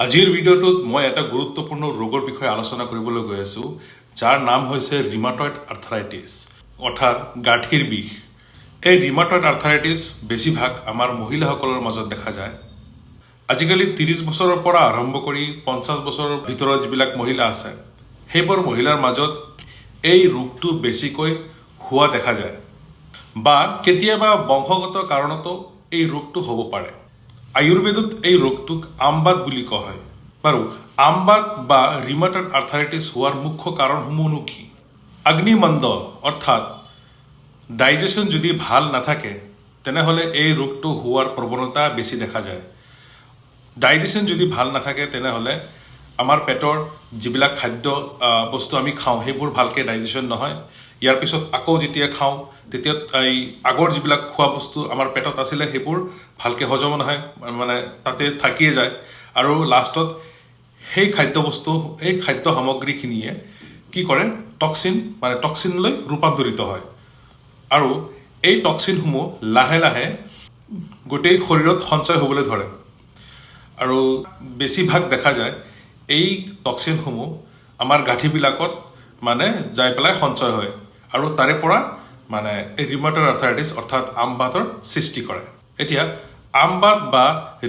আজিৰ ভিডিঅ'টোত মই এটা গুৰুত্বপূৰ্ণ ৰোগৰ বিষয়ে আলোচনা কৰিবলৈ গৈ আছোঁ যাৰ নাম হৈছে ৰিমাটয়েড আৰ্থৰাইটিছ অৰ্থাৎ গাঁঠিৰ বিষ। এই ৰিমাটয়েড আৰ্থৰাইটিছ বেছিভাগ আমাৰ মহিলাসকলৰ মাজত দেখা যায়। আজিকালি 30 বছৰৰ পৰা আৰম্ভ কৰি 50 বছৰৰ ভিতৰত যিবিলাক মহিলা আছে সেইবোৰ মহিলাৰ মাজত এই ৰোগটো বেছিকৈ হোৱা দেখা যায় বা কেতিয়াবা বংশগত কাৰণতো এই ৰোগটো হ'ব পাৰে। আয়ুৰ্বেদত এই ৰোগটোক আমবাত বুলি কোৱা হয়। বাৰু আমবাত বা ৰিমাটয়েড আৰ্থৰাইটিছ হোৱাৰ মুখ্য কাৰণসমূহনো কি? অগ্নিমন্দ অৰ্থাৎ ডাইজেশ্যন যদি ভাল নাথাকে তেনেহ'লে এই ৰোগটো হোৱাৰ প্ৰৱণতা বেছি দেখা যায়। ডাইজেশ্যন যদি ভাল নাথাকে তেনেহ'লে আমাৰ পেটৰ যিবিলাক খাদ্য বস্তু আমি খাওঁ সেইবোৰ ভালকৈ ডাইজেশ্যন নহয়। ইয়াৰ পিছত আকৌ যেতিয়া খাওঁ তেতিয়া এই আগৰ যিবিলাক খোৱা বস্তু আমাৰ পেটত আছিলে সেইবোৰ ভালকৈ হজম নহয়, মানে তাতে থাকিয়ে যায় আৰু লাষ্টত সেই খাদ্য সামগ্ৰীখিনিয়ে কি কৰে টক্সিনলৈ ৰূপান্তৰিত হয় আৰু এই টক্সিনসমূহ লাহে লাহে গোটেই শৰীৰত সঞ্চয় হ'বলৈ ধৰে আৰু বেছিভাগ দেখা যায় এই টক্সিনসমূহ আমাৰ গাঁঠিবিলাকত যাই পেলাই সঞ্চয় হয় আৰু তাৰে পৰা এই ৰিমাটয়েড আৰ্থৰাইটিছ অৰ্থাৎ আমবাতৰ সৃষ্টি কৰে। এতিয়া আমবাত বা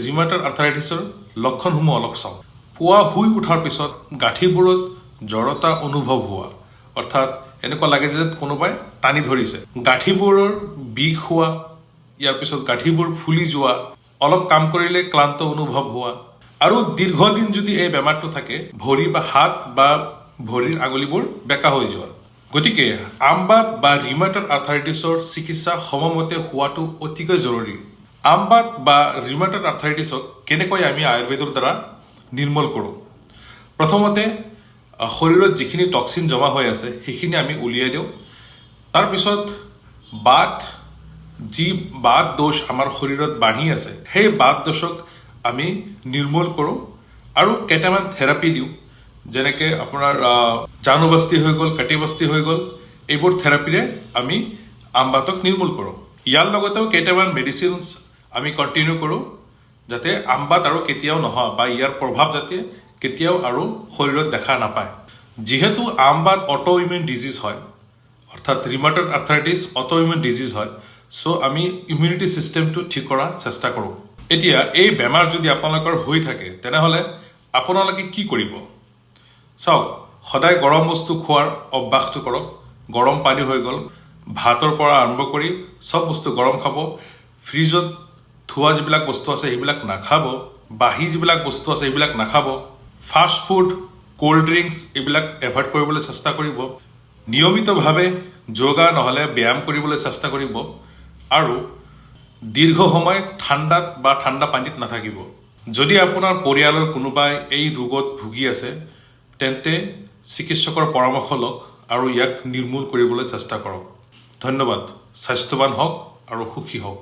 ৰিমাটয়েড আৰ্থৰাইটিছৰ লক্ষণসমূহ অলপ চাওঁ। পুৱা শুই উঠাৰ পিছত গাঁঠিবোৰত জড়তা অনুভৱ হোৱা, অৰ্থাৎ এনেকুৱা লাগে যে কোনোবাই টানি ধৰিছে। গাঁঠিবোৰৰ বিষ হোৱা, ইয়াৰ পিছত গাঁঠিবোৰ ফুলি যোৱা, অলপ কাম কৰিলে ক্লান্ত অনুভৱ হোৱা আৰু দীৰ্ঘদিন যদি এই বেমাৰটো থাকে ভৰি বা হাত বা ভৰিৰ আঙুলিবোৰ বেকা হৈ যোৱা। গতিকে আমবাত বা ৰিমাটয়েড আৰ্থৰাইটিছৰ চিকিৎসা সময়মতে হোৱাটো অতিকৈ জৰুৰী। আমবাত বা ৰিমাটয়েড আৰ্থৰাইটিছক কেনেকৈ আমি আয়ুৰ্বেদৰ দ্বাৰা নিৰ্মূল কৰোঁ? প্ৰথমতে শৰীৰত যিখিনি টক্সিন জমা হৈ আছে সেইখিনি আমি উলিয়াই দিওঁ। তাৰপিছত যি বাত দোষ আমাৰ শৰীৰত বাঢ়ি আছে সেই বাত দোষক আমি নিৰ্মূল কৰোঁ আৰু কেইটামান থেৰাপি দিওঁ, যেনেকৈ আপোনাৰ জানুবস্তি হৈ গ'ল, কাটিবস্তি হৈ গ'ল, এইবোৰ থেৰাপিৰে আমি আমবাতক নিৰ্মূল কৰোঁ। ইয়াৰ লগতেও কেইটামান মেডিচিনছ আমি কণ্টিনিউ কৰোঁ যাতে আমবাত আৰু কেতিয়াও নহয় বা ইয়াৰ প্ৰভাৱ যাতে কেতিয়াও আৰু শৰীৰত দেখা নাপায়। যিহেতু আমবাত অটো ইমিউন ডিজিজ হয়, অৰ্থাৎ ৰিমাটয়েড আৰ্থৰাইটিছ অটো ইমিউন ডিজিজ হয়, চ' আমি ইমিউনিটি ছিষ্টেমটো ঠিক কৰাৰ চেষ্টা কৰোঁ। এতিয়া এই বেমাৰ যদি আপোনালোকৰ হৈ থাকে তেনেহ'লে আপোনালোকে কি কৰিব? চাওক, সদায় গৰম বস্তু খোৱাৰ অভ্যাসটো কৰক। গৰম পানী হৈ গ'ল, ভাতৰ পৰা আৰম্ভ কৰি চব বস্তু গৰম খাব। ফ্ৰিজত থোৱা যিবিলাক বস্তু আছে সেইবিলাক নাখাব। বাহি যিবিলাক বস্তু আছে সেইবিলাক নাখাব। ফাষ্ট ফুড, কোল্ড ড্ৰিংকছ এইবিলাক এভইড কৰিবলৈ চেষ্টা কৰিব। নিয়মিতভাৱে যোগা নহ'লে ব্যায়াম কৰিবলৈ চেষ্টা কৰিব আৰু দীৰ্ঘ সময় ঠাণ্ডাত বা ঠাণ্ডা পানীত নাথাকিব। যদি আপোনাৰ পৰিয়ালৰ কোনোবাই এই ৰোগত ভুগি আছে তেন্তে চিকিৎসকৰ পৰামৰ্শ লওক আৰু ইয়াক নিৰ্মূল কৰিবলৈ চেষ্টা কৰক। ধন্যবাদ। স্বাস্থ্যৱান হওক আৰু সুখী হওক।